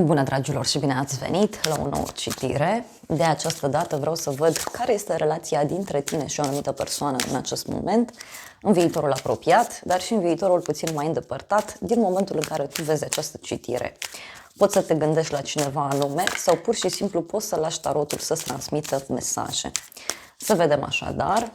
Bună, dragilor, și bine ați venit la o nouă citire. De această dată vreau să văd care este relația dintre tine și o anumită persoană în acest moment, în viitorul apropiat, dar și în viitorul puțin mai îndepărtat, din momentul în care tu vezi această citire. Poți să te gândești la cineva anume sau pur și simplu poți să lași tarotul să-ți transmită mesaje. Să vedem așadar.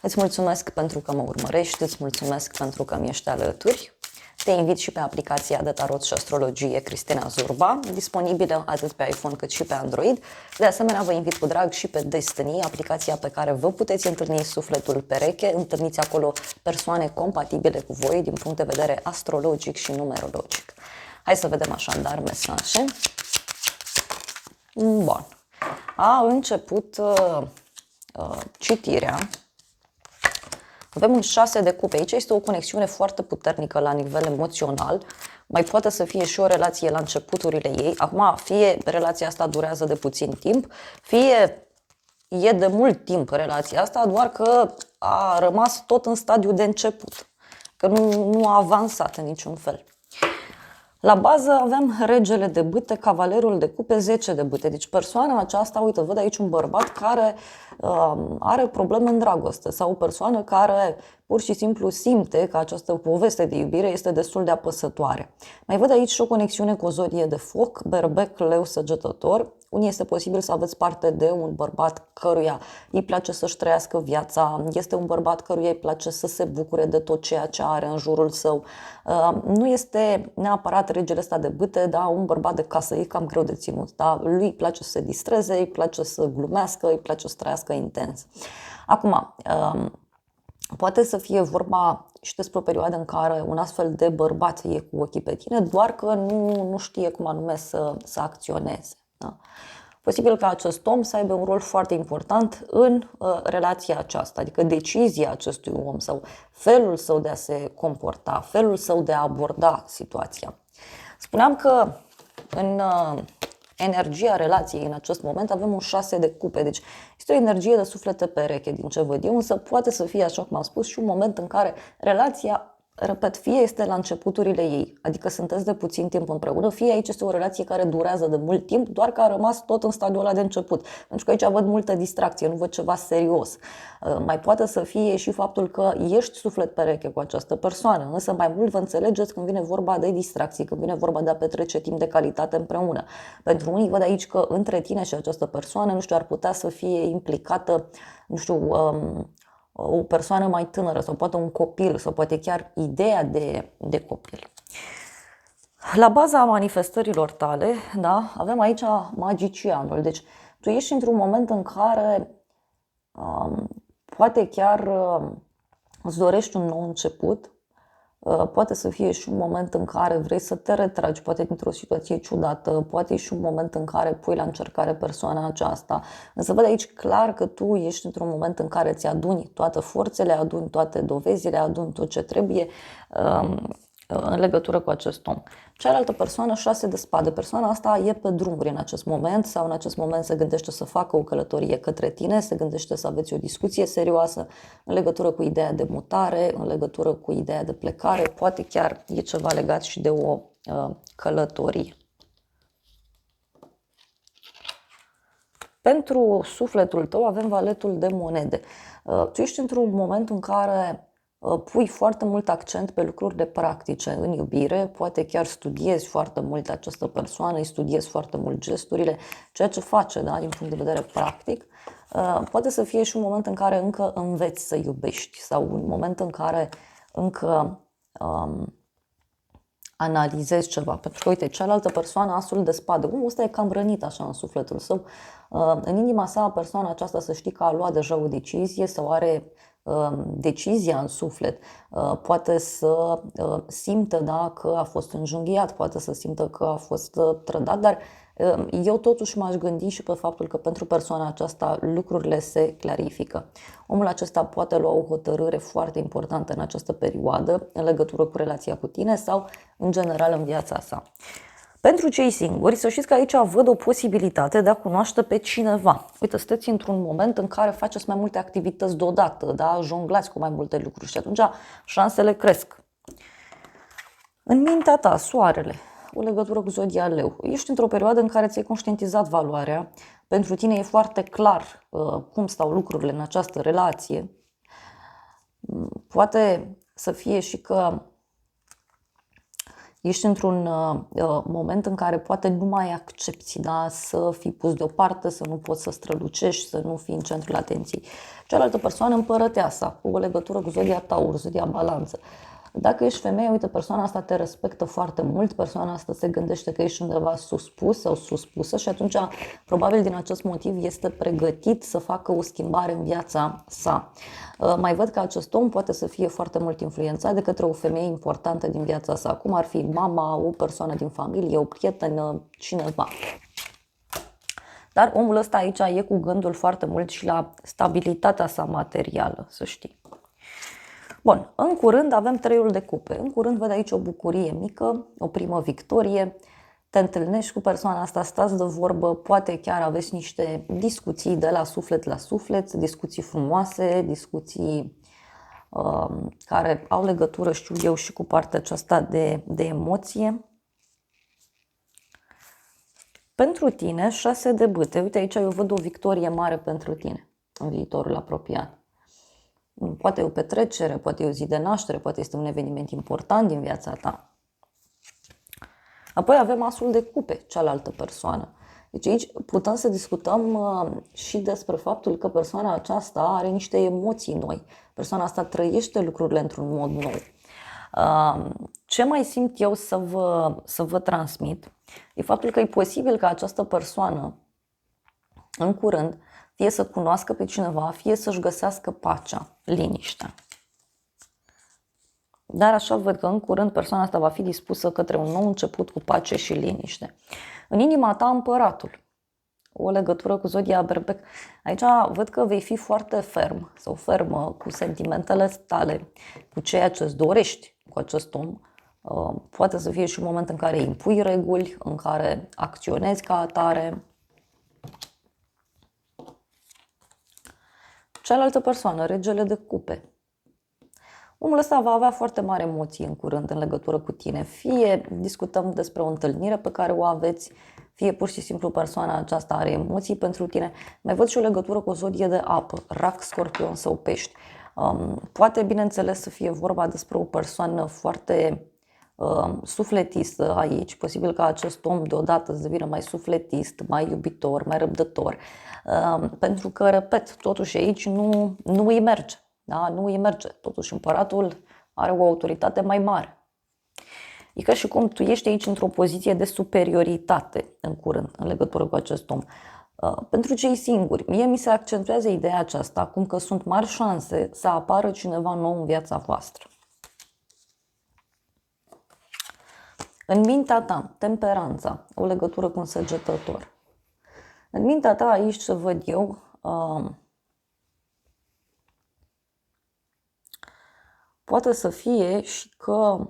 Îți mulțumesc pentru că mă urmărești, îți mulțumesc pentru că mi ești alături. Te invit și pe aplicația de tarot și astrologie Cristina Zurba, disponibilă atât pe iPhone cât și pe Android. De asemenea, vă invit cu drag și pe Destiny, aplicația pe care vă puteți întâlni sufletul pereche. Întâlniți acolo persoane compatibile cu voi din punct de vedere astrologic și numerologic. Hai să vedem așadar mesaje. Bun. A început citirea. Avem un 6 de cupe. Aici este o conexiune foarte puternică la nivel emoțional. Mai poate să fie și o relație la începuturile ei. Acum, fie relația asta durează de puțin timp, fie e de mult timp relația asta, doar că a rămas tot în stadiu de început. Că nu a avansat în niciun fel. La bază avem regele de bâte, cavalerul de cupe, 10 de bâte. Deci persoana aceasta, uite, văd aici un bărbat care are probleme în dragoste sau o persoană care pur și simplu simte că această poveste de iubire este destul de apăsătoare. Mai văd aici și o conexiune cu o zodie de foc, berbec, leu, săgetător. Unii este posibil să aveți parte de un bărbat căruia îi place să-și trăiască viața, este un bărbat căruia îi place să se bucure de tot ceea ce are în jurul său. Nu este neapărat regele ăsta de bâte, dar un bărbat de casă, e cam greu de ținut. Da? Lui îi place să se distreze, îi place să glumească, îi place să trăiască intens. Acum, poate să fie vorba și despre o perioadă în care un astfel de bărbat e cu ochii pe tine, doar că nu știe cum anume să acționeze. Da? Posibil ca acest om să aibă un rol foarte important în relația aceasta, adică decizia acestui om sau felul său de a se comporta, felul său de a aborda situația. Spuneam că în energia relației în acest moment avem un 6 de cupe, deci este o energie de suflete pereche din ce văd eu, însă poate să fie, așa cum am spus, și un moment în care relația, repet, fie este la începuturile ei, adică sunteți de puțin timp împreună, fie aici este o relație care durează de mult timp, doar că a rămas tot în stadiul ăla de început. Pentru că aici văd multă distracție, nu văd ceva serios. Mai poate să fie și faptul că ești suflet pereche cu această persoană, însă mai mult vă înțelegeți când vine vorba de distracții, când vine vorba de a petrece timp de calitate împreună. Pentru unii văd aici că între tine și această persoană, nu știu, ar putea să fie implicată, nu știu, o persoană mai tânără sau poate un copil sau poate chiar ideea de copil. La baza manifestărilor tale, da, avem aici magicianul. Deci tu ești într-un moment în care poate chiar îți dorești un nou început, poate să fie și un moment în care vrei să te retragi, poate dintr-o situație ciudată, poate și un moment în care pui la încercare persoana aceasta. Însă văd aici clar că tu ești într-un moment în care îți aduni toate forțele, aduni toate dovezile, aduni tot ce trebuie în legătură cu acest om. Cealaltă persoană, 6 de spade. Persoana asta e pe drumuri în acest moment sau în acest moment se gândește să facă o călătorie către tine, se gândește să aveți o discuție serioasă în legătură cu ideea de mutare, în legătură cu ideea de plecare, poate chiar e ceva legat și de o călătorie. Pentru sufletul tău avem valetul de monede. Tu ești într-un moment în care pui foarte mult accent pe lucrurile practice în iubire, poate chiar studiezi foarte mult această persoană, îi studiezi foarte mult gesturile, ceea ce face, da, din punct de vedere practic. Poate să fie și un moment în care încă înveți să iubești sau un moment în care încă analizezi ceva. Pentru că, uite, cealaltă persoană, asul de spade, omul ăsta e cam rănit așa în sufletul său. În inima sa, persoana aceasta să știi că a luat deja o decizie sau are decizia în suflet, poate să simtă, da, că a fost înjunghiat, poate să simtă că a fost trădat, dar eu totuși m-aș gândi și pe faptul că pentru persoana aceasta lucrurile se clarifică. Omul acesta poate lua o hotărâre foarte importantă în această perioadă în legătură cu relația cu tine sau în general în viața sa. Pentru cei singuri, să știți că aici văd o posibilitate de a cunoaște pe cineva. Uite, sunteți într-un moment în care faceți mai multe activități deodată, da? Jonglați cu mai multe lucruri și atunci șansele cresc. În mintea ta, soarele. o legătură cu zodia Leu. Ești într-o perioadă în care ți-ai conștientizat valoarea, pentru tine e foarte clar cum stau lucrurile în această relație. Poate să fie și că ești într-un moment în care poate nu mai accepti, da? Să fii pus deoparte, să nu poți să strălucești, să nu fii în centrul atenției. Cealaltă persoană împărăteasa, cu o legătură cu zodia Taur, zodia Balanță. Dacă ești femeie, uite, persoana asta te respectă foarte mult, persoana asta se gândește că ești undeva suspus sau suspusă și atunci, probabil din acest motiv, este pregătit să facă o schimbare în viața sa. Mai văd că acest om poate să fie foarte mult influențat de către o femeie importantă din viața sa, cum ar fi mama, o persoană din familie, o prietenă, cineva. Dar omul ăsta aici e cu gândul foarte mult și la stabilitatea sa materială, să știi. Bun, în curând avem treiul de cupe. În curând văd aici o bucurie mică, o primă victorie. Te întâlnești cu persoana asta, stați de vorbă, poate chiar aveți niște discuții de la suflet la suflet, discuții frumoase, discuții care au legătură, știu eu, și cu partea aceasta de emoție. Pentru tine, 6 de bâte. Uite, aici eu văd o victorie mare pentru tine în viitorul apropiat. Poate e o petrecere, poate e o zi de naștere, poate este un eveniment important din viața ta. Apoi avem asul de cupe, cealaltă persoană. Deci aici putem să discutăm și despre faptul că persoana aceasta are niște emoții noi. Persoana asta trăiește lucrurile într-un mod nou. Ce mai simt eu să vă transmit e faptul că e posibil ca această persoană în curând fie să cunoască pe cineva, fie să-și găsească pacea, liniștea. Dar așa văd că în curând persoana asta va fi dispusă către un nou început cu pace și liniște. În inima ta, împăratul. O legătură cu zodia Berbec. Aici văd că vei fi foarte ferm sau fermă cu sentimentele tale, cu ceea ce îți dorești cu acest om. Poate să fie și un moment în care impui reguli, în care acționezi ca atare. Cealaltă persoană, regele de cupe. Omul ăsta va avea foarte mari emoții în curând în legătură cu tine. Fie discutăm despre o întâlnire pe care o aveți, fie pur și simplu persoana aceasta are emoții pentru tine. Mai văd și o legătură cu o zodie de apă, rac, scorpion sau pești. Poate, bineînțeles, să fie vorba despre o persoană foarte sufletistă aici. Posibil ca acest om deodată să devină mai sufletist, mai iubitor, mai răbdător. Pentru că, repet, totuși aici nu îi merge. Da? Nu îi merge. Totuși împăratul are o autoritate mai mare. E ca și cum tu ești aici într-o poziție de superioritate în curând, în legătură cu acest om. Pentru cei singuri, mie mi se accentuează ideea aceasta, acum că sunt mari șanse să apară cineva nou în viața voastră. În mintea ta, temperanța, o legătură cu un săgetător. În mintea ta aici ce văd eu, poate să fie și că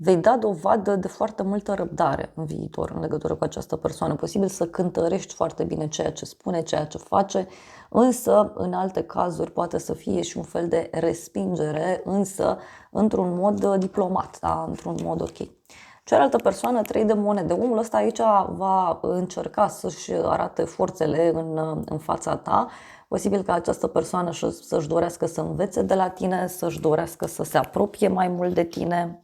vei da dovadă de foarte multă răbdare în viitor în legătură cu această persoană. Posibil să cântărești foarte bine ceea ce spune, ceea ce face, însă în alte cazuri poate să fie și un fel de respingere, însă într-un mod diplomat, da? Într-un mod ok. Cealaltă persoană, 3 de monede. Omul ăsta aici va încerca să-și arate forțele în fața ta. Posibil ca această persoană să-și dorească să învețe de la tine, să-și dorească să se apropie mai mult de tine.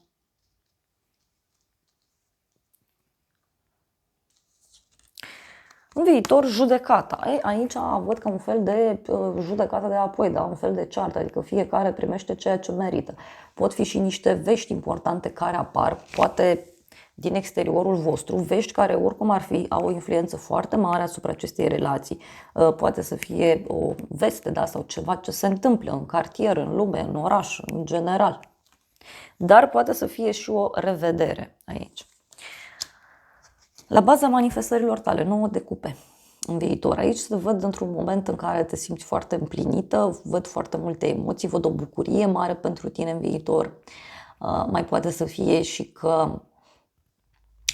În viitor, judecata. Aici văd că un fel de judecată de apoi, da? Un fel de ceartă, adică fiecare primește ceea ce merită. Pot fi și niște vești importante care apar, poate din exteriorul vostru, vești care oricum ar fi, au o influență foarte mare asupra acestei relații. Poate să fie o veste, da? Sau ceva ce se întâmplă în cartier, în lume, în oraș, în general. Dar poate să fie și o revedere aici. La baza manifestărilor tale, 9 de cupe în viitor. Aici se văd într-un moment în care te simți foarte împlinită, văd foarte multe emoții, văd o bucurie mare pentru tine în viitor. Mai poate să fie și că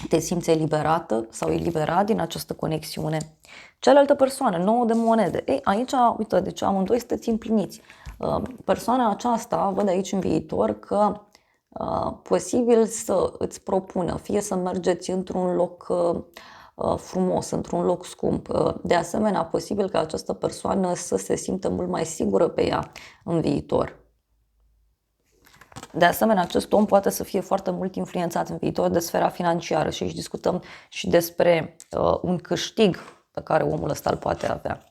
te simți eliberată sau eliberat din această conexiune. Cealaltă persoană, 9 de monede. Aici, uite, deci amândoi sunteți împliniți. Persoana aceasta, văd aici în viitor că posibil să îți propună, fie să mergeți într-un loc frumos, într-un loc scump. De asemenea, posibil ca această persoană să se simtă mult mai sigură pe ea în viitor. De asemenea, acest om poate să fie foarte mult influențat în viitor de sfera financiară și aici discutăm și despre un câștig pe care omul ăsta îl poate avea.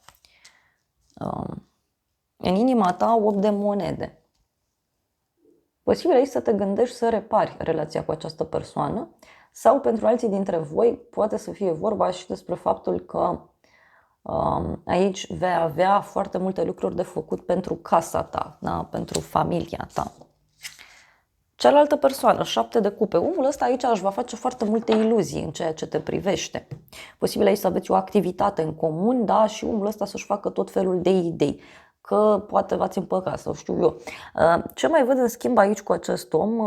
În inima ta, 8 de monede. Posibil aici să te gândești să repari relația cu această persoană sau pentru alții dintre voi poate să fie vorba și despre faptul că aici vei avea foarte multe lucruri de făcut pentru casa ta, da? Pentru familia ta. Cealaltă persoană, 7 de cupe. Omul ăsta aici își va face foarte multe iluzii în ceea ce te privește. Posibil aici să aveți o activitate în comun, da? Și omul ăsta să-și facă tot felul de idei. Că poate v-ați împăcat sau știu eu. Ce mai văd în schimb aici cu acest om,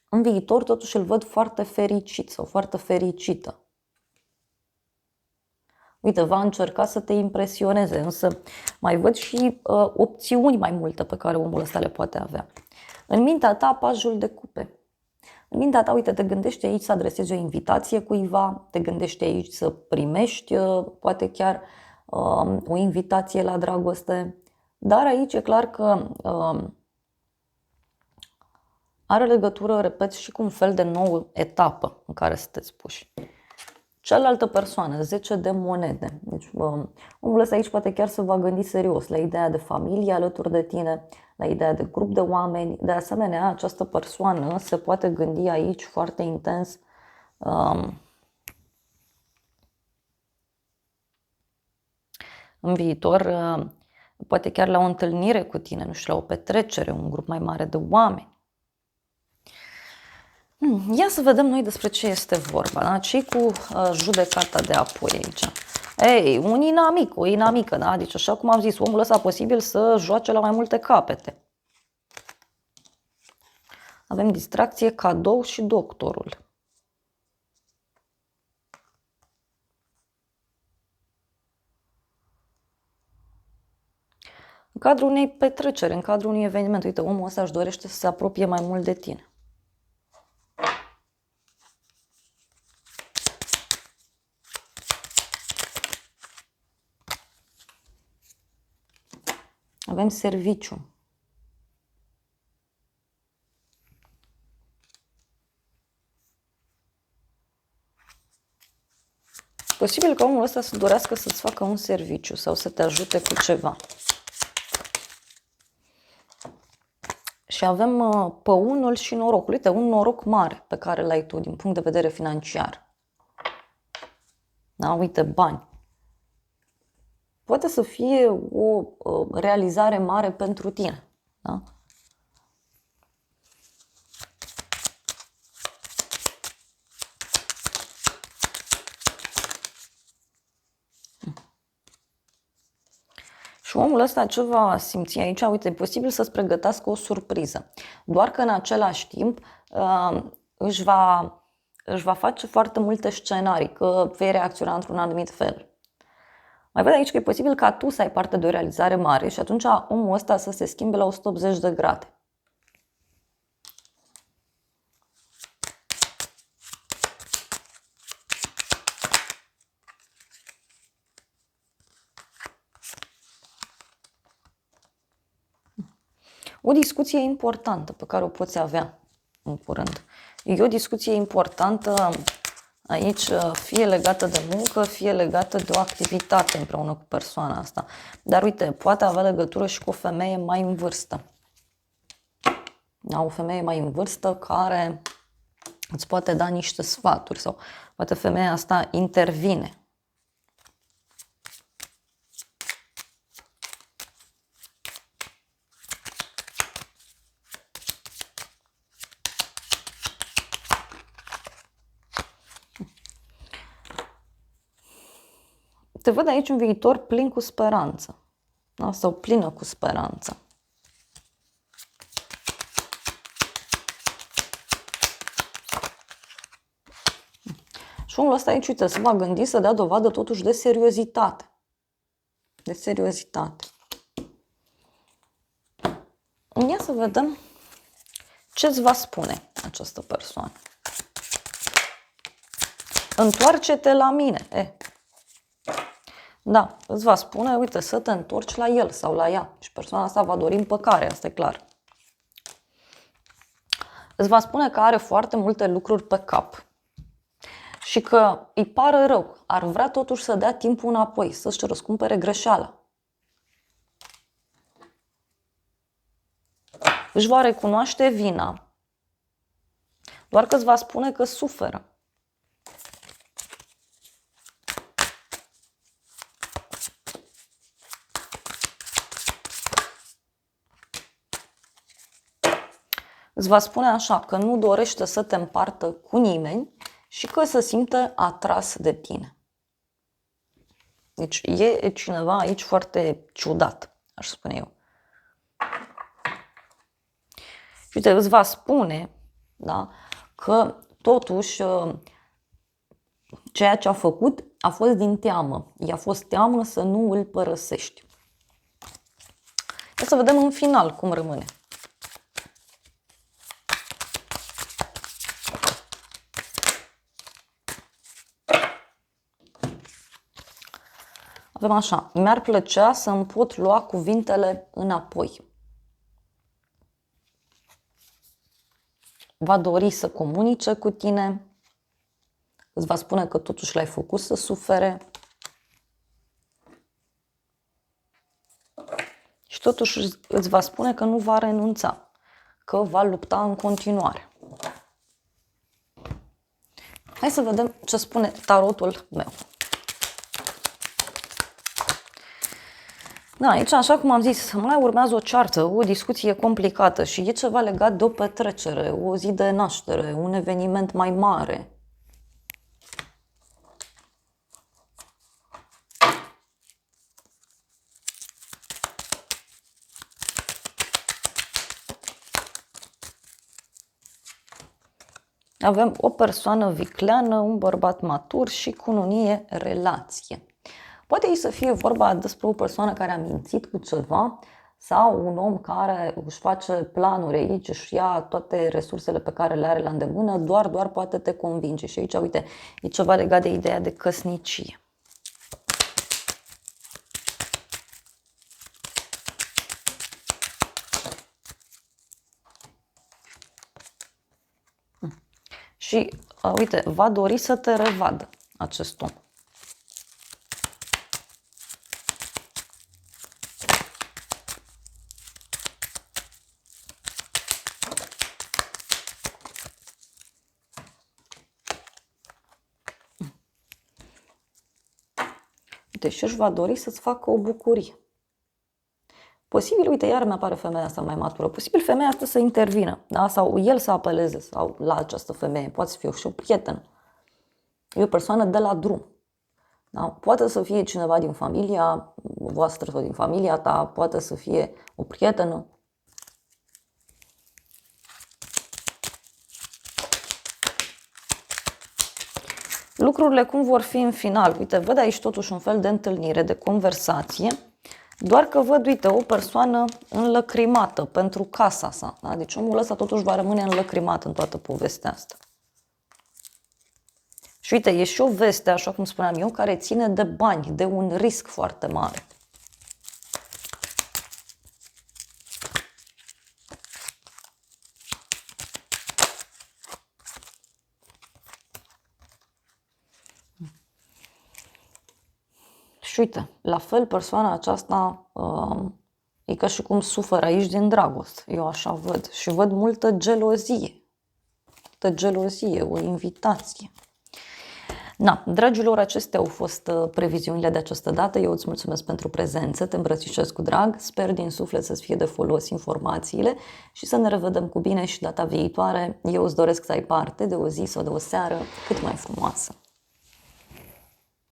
în viitor totuși îl văd foarte fericit sau foarte fericită. Uite, va încerca să te impresioneze, însă mai văd și opțiuni mai multe pe care omul ăsta le poate avea. În mintea ta, pajul de cupe. În mintea ta, uite, te gândești aici să adresezi o invitație cuiva, te gândești aici să primești, poate chiar o invitație la dragoste, dar aici e clar că are legătură, repet, și cu un fel de nouă etapă în care sunteți puși. Cealaltă persoană, 10 de monede. Deci, omul ăsta aici poate chiar să va gândi serios la ideea de familie alături de tine, la ideea de grup de oameni. De asemenea, această persoană se poate gândi aici foarte intens în viitor, poate chiar la o întâlnire cu tine, nu știu, la o petrecere, un grup mai mare de oameni. Ia să vedem noi despre ce este vorba, da? Ce-i cu judecata de apoi aici? Ei, un inamic, o inamică, da? Deci așa cum am zis, omul ăsta posibil să joace la mai multe capete. Avem distracție, cadou și doctorul. În cadrul unei petreceri, în cadrul unui eveniment, uite, omul ăsta își dorește să se apropie mai mult de tine. Avem serviciu. Posibil că omul ăsta să dorească să-ți facă un serviciu sau să te ajute cu ceva. Și avem păunul și norocul. Uite, un noroc mare pe care l-ai tu din punct de vedere financiar. Da, uite, bani. Poate să fie o realizare mare pentru tine. Da? Și omul ăsta ce va simți aici? Uite, e posibil să-ți pregătească o surpriză. Doar că în același timp își va face foarte multe scenarii, că vei reacționa într-un anumit fel. Mai văd aici că e posibil ca tu să ai parte de o realizare mare și atunci omul ăsta să se schimbe la 180 de grade. O discuție importantă pe care o poți avea în curând. E o discuție importantă aici, fie legată de muncă, fie legată de o activitate împreună cu persoana asta. Dar uite, poate avea legătură și cu o femeie mai în vârstă. Da, o femeie mai în vârstă care îți poate da niște sfaturi sau poate femeia asta intervine. Te văd aici un viitor plin cu speranță, da? Sau plină cu speranță. Și omul ăsta aici, uite, se va gândi să dea dovadă totuși de seriozitate. De seriozitate. Ia să vedem Ce-ți va spune această persoană? Întoarce-te la mine. Da, îți va spune, uite, să te întorci la el sau la ea. Și persoana asta va dori împăcare, asta e clar. Îți va spune că are foarte multe lucruri pe cap și că îi pare rău. Ar vrea totuși să dea timpul înapoi, să-și răscumpere greșeala. Își va recunoaște vina, doar că îți va spune că suferă. Îți va spune așa, că nu dorește să te împartă cu nimeni și că se simte atras de tine. Deci e cineva aici foarte ciudat, aș spune eu. Și uite, îți va spune, da, că totuși ceea ce a făcut a fost din teamă. I-a fost teamă să nu îl părăsești. Ia să vedem în final cum rămâne. Avem așa, mi-ar plăcea să îmi pot lua cuvintele înapoi. Va dori să comunice cu tine, îți va spune că totuși l-ai făcut să sufere și totuși îți va spune că nu va renunța, că va lupta în continuare. Hai să vedem ce spune tarotul meu. Da, aici, așa cum am zis, mai urmează o ceartă, o discuție complicată și e ceva legat de o petrecere, o zi de naștere, un eveniment mai mare. Avem o persoană vicleană, un bărbat matur și cununie relație. Poate ei să fie vorba despre o persoană care a mințit cu ceva sau un om care își face planuri aici, își ia toate resursele pe care le are la îndemână, doar poate te convinge. Și aici, uite, e ceva legat de ideea de căsnicie. Și, uite, va dori să te revadă acest om. Uite, și își va dori să-ți facă o bucurie. Posibil, uite, iar mi-apare femeia asta mai matură, posibil femeia asta să intervină, da? Sau el să apeleze sau la această femeie, poate să fie și o prietenă. E o persoană de la drum. Da? Poate să fie cineva din familia voastră sau din familia ta, poate să fie o prietenă. Lucrurile cum vor fi în final? Uite, văd aici totuși un fel de întâlnire, de conversație, doar că văd, uite, o persoană înlăcrimată pentru casa sa. Da? Deci omul ăsta totuși va rămâne înlăcrimat în toată povestea asta. Și uite, e și o veste, așa cum spuneam eu, care ține de bani, de un risc foarte mare. Și uite, la fel persoana aceasta e ca și cum suferă aici din dragoste. Eu așa văd. Și văd multă gelozie. Multă gelozie, o invitație. Na, dragilor, acestea au fost previziunile de această dată. Eu îți mulțumesc pentru prezență, te îmbrățișez cu drag. Sper din suflet să-ți fie de folos informațiile și să ne revedem cu bine și data viitoare. Eu îți doresc să ai parte de o zi sau de o seară cât mai frumoasă.